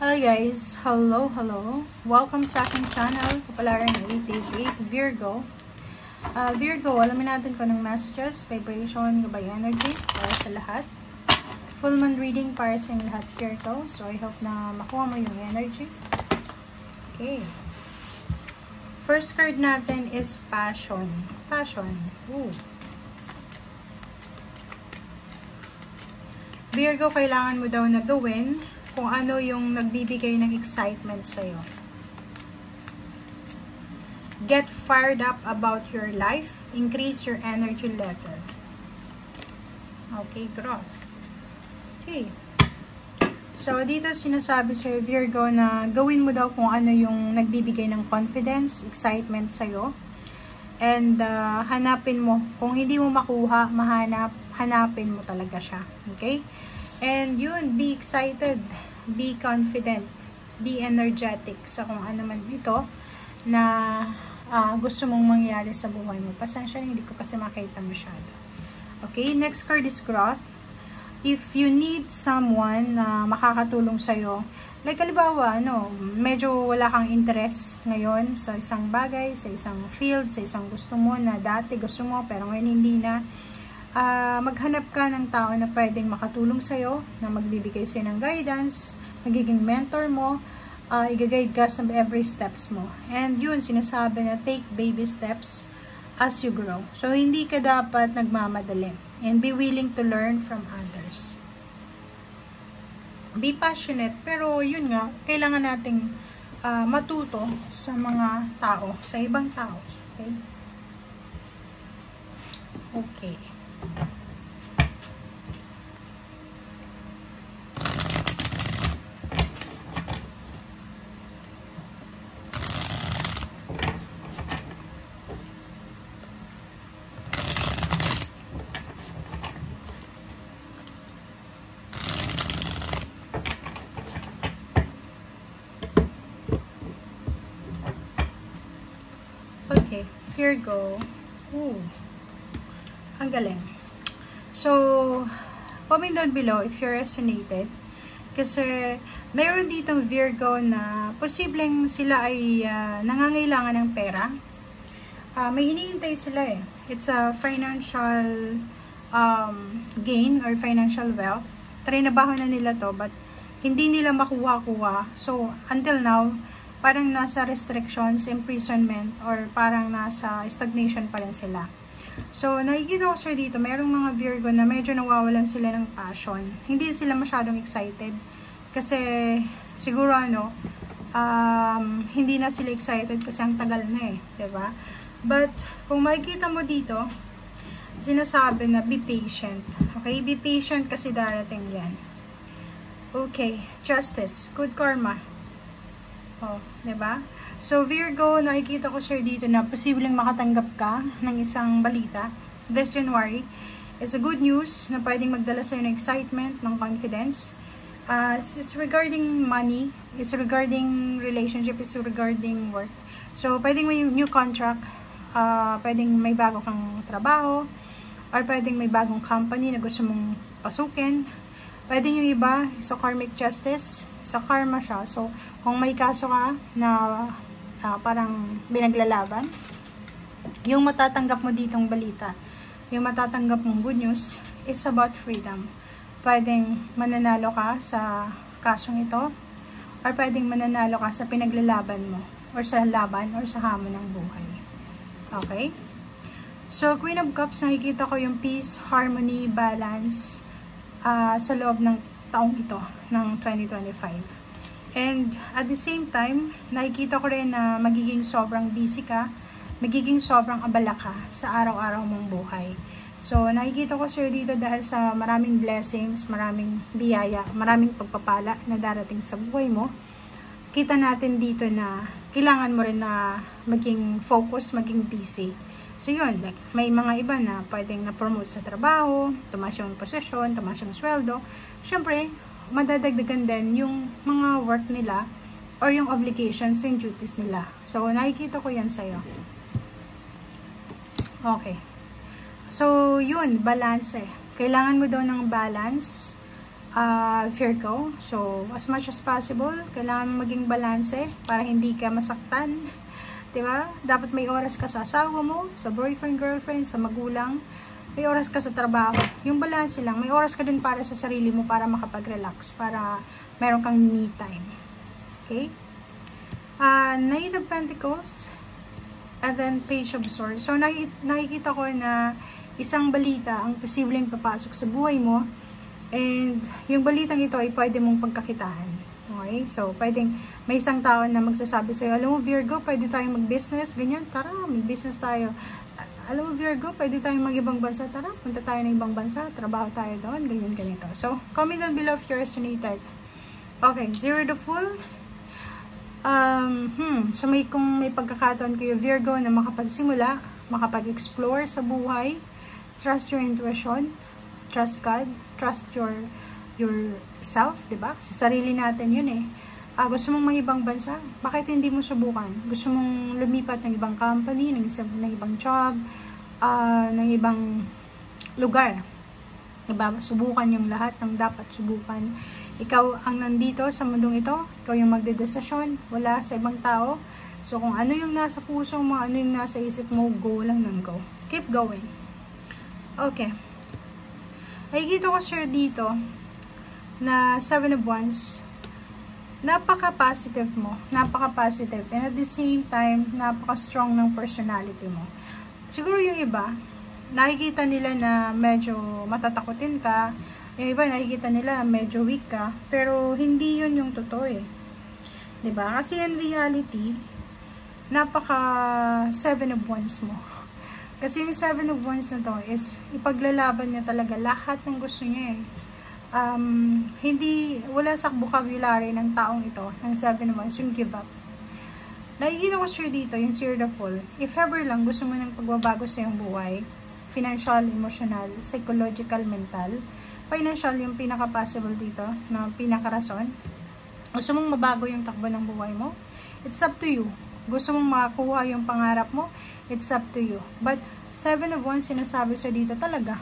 Hi guys! Hello! Welcome sa aking channel, Kapalaran 888 Virgo. Virgo, alamin natin kung anong messages, vibration, gabay energy para sa lahat. Full moon reading para sa lahat, Virgo. So I hope na makuha mo yung energy. Okay. First card natin is Passion. Passion. Ooh. Virgo, kailangan mo daw na gawin kung ano yung nagbibigay ng excitement sa'yo. Get fired up about your life. Increase your energy level. Okay, gross. Okay. So, dito sinasabi sa'yo, Virgo, na gawin mo daw kung ano yung nagbibigay ng confidence, excitement sa'yo. And hanapin mo. Kung hindi mo makuha, hanapin mo talaga siya. Okay? And yun, be excited, be confident, be energetic sa kung ano man ito na gusto mong mangyari sa buhay mo. Pasensya na, hindi ko kasi makita masyado. Okay, next card is growth. If you need someone na makakatulong sa'yo, like halimbawa, medyo wala kang interest ngayon sa isang bagay, sa isang field, sa isang gusto mo na dati gusto mo pero ngayon hindi na, maghanap ka ng tao na pwedeng makatulong sa'yo, na magbibigay sa'yo ng guidance, magiging mentor mo, i-guide ka sa every steps mo. And yun, sinasabi na take baby steps as you grow. So, hindi ka dapat nagmamadali. And be willing to learn from others. Be passionate, pero yun nga, kailangan nating matuto sa mga tao, sa ibang tao. Okay? Okay. Okay, Virgo. Ooh. Ang galing. So, comment down below if you resonated. Kasi, mayroon ditong Virgo na posibleng sila ay nangangailangan ng pera. May hinihintay sila eh. It's a financial gain or financial wealth. Trinabaho na nila to, but hindi nila makuha-kuha. So, until now, parang nasa restrictions, imprisonment, or parang nasa stagnation pa rin sila. So, nakikita ko sir dito, mayroong mga Virgo na medyo nawawalan sila ng passion. Hindi sila masyadong excited. Kasi, siguro hindi na sila excited kasi ang tagal na eh. Diba? But, kung makikita mo dito, sinasabi na be patient. Okay? Be patient kasi darating yan. Okay. Justice. Good karma. Oh, diba? So, Virgo, nakikita ko sir dito na posibleng makatanggap ka ng isang balita this January. It's a good news na pwedeng magdala sa'yo ng excitement, ng confidence. It's regarding money, it's regarding relationship, it's regarding work. So, pwedeng may new contract, pwedeng may bago kang trabaho, or pwedeng may bagong company na gusto mong pasukin. Pwedeng yung iba, sa karmic justice, sa karma siya. So, kung may kaso ka na parang binaglalaban, yung matatanggap mo ditong balita, yung matatanggap mong good news is about freedom. Pwedeng mananalo ka sa kasong ito, or pwedeng mananalo ka sa pinaglalaban mo, or sa laban, or sa hamon ng buhay. Okay? So, Queen of Cups, nakikita ko yung peace, harmony, balance sa loob ng taong ito, ng 2025. And at the same time, nakikita ko rin na magiging sobrang busy ka, magiging sobrang abala ka sa araw-araw mong buhay. So, nakikita ko sir dito dahil sa maraming blessings, maraming biyaya, maraming pagpapala na darating sa buhay mo. Kita natin dito na kailangan mo rin na maging focus, maging busy. So, yun, like, may mga iba na pwedeng na-promote sa trabaho, tumaas yung posisyon, tumaas yung sweldo. Siyempre, madadagdagan din yung mga work nila or yung obligations and duties nila. So, nakikita ko yan sa'yo. Okay. So, yun, balance eh. Kailangan mo daw ng balance Virgo. So, as much as possible, kailangan maging balanse para hindi ka masaktan. Diba? Dapat may oras ka sa asawa mo, sa boyfriend, girlfriend, sa magulang. May oras ka sa trabaho. Yung balanse lang. May oras ka din para sa sarili mo para makapag-relax. Para meron kang me time. Okay? Knight of Pentacles. And then Page of Swords. So, nakikita ko na isang balita ang posibleng papasok sa buhay mo. And yung balitang ito ay pwede mong pagkakitaan. Okay? So, pwedeng may isang tao na magsasabi sa'yo, alam mo Virgo, pwede tayong mag-business, ganyan, tara, mag-business tayo. Alam mo Virgo, pwede tayong mag-ibang bansa, tara, punta tayo ng ibang bansa, trabaho tayo doon, ganyan, ganito. So, comment down below if you resonated. Okay, Zero the Fool. So, kung may pagkakataon kayo Virgo na makapagsimula, makapag-explore sa buhay, trust your intuition, trust God, trust yourself, diba? Sa sarili natin yun eh. Gusto mong mag-ibang bansa, bakit hindi mo subukan? Gusto mong lumipat ng ibang company, ng ibang job, ng ibang lugar. Diba? Subukan yung lahat ng dapat subukan. Ikaw ang nandito sa mundong ito, ikaw yung magdedesisyon, wala sa ibang tao. So kung ano yung nasa puso mo, ano yung nasa isip mo, go lang ng go. Keep going. Okay. Nakikita ko sir dito na 7 of Wands. Napaka-positive mo. Napaka-positive. And at the same time, napaka-strong ng personality mo. Siguro yung iba, nakikita nila na medyo matatakotin ka. Yung iba, nakikita nila medyo weak ka. Pero, hindi yun yung totoo eh. Diba? Kasi in reality, napaka-7 of Wands mo. Kasi yung 7 of Wands na to is, ipaglalaban niya talaga lahat ng gusto niya eh. Wala sa vocabulary ng taong ito, ng 7 of Wands, yung give up. Nakikita ko sure dito, yung Zero the Fool. If ever lang gusto mo ng pagbabago sa iyong buhay, financial, emotional, psychological, mental, financial yung pinaka-possible dito, na pinaka-rason. Gusto mong mabago yung takbo ng buhay mo, it's up to you. Gusto mong makakuha yung pangarap mo, it's up to you. But 7 of Wands, sinasabi sa dito talaga,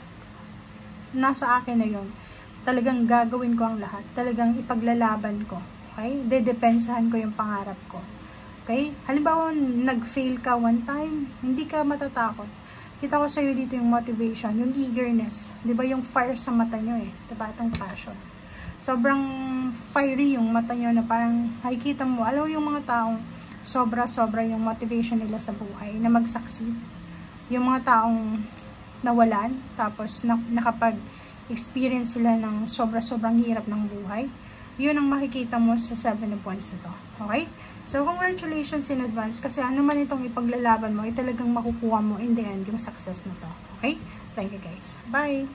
nasa akin na yun. Talagang gagawin ko ang lahat. Talagang ipaglalaban ko. Okay? Dedepensahan ko yung pangarap ko. Okay? Halimbawa, nag-fail ka one time, hindi ka matatakot. Kita ko sa'yo dito yung motivation, yung eagerness. Diba yung fire sa mata nyo eh. Diba itong passion. Sobrang fiery yung mata nyo na parang nakikita mo. Alam mo yung mga taong sobra-sobra yung motivation nila sa buhay na mag-succeed. Yung mga taong nawalan, tapos nakapag-experience sila ng sobra-sobrang hirap ng buhay. Yun ang makikita mo sa 7 of Wands na to. Okay? So, congratulations in advance kasi ano man itong ipaglalaban mo, ay talagang makukuha mo in the end yung success na to. Okay? Thank you guys. Bye!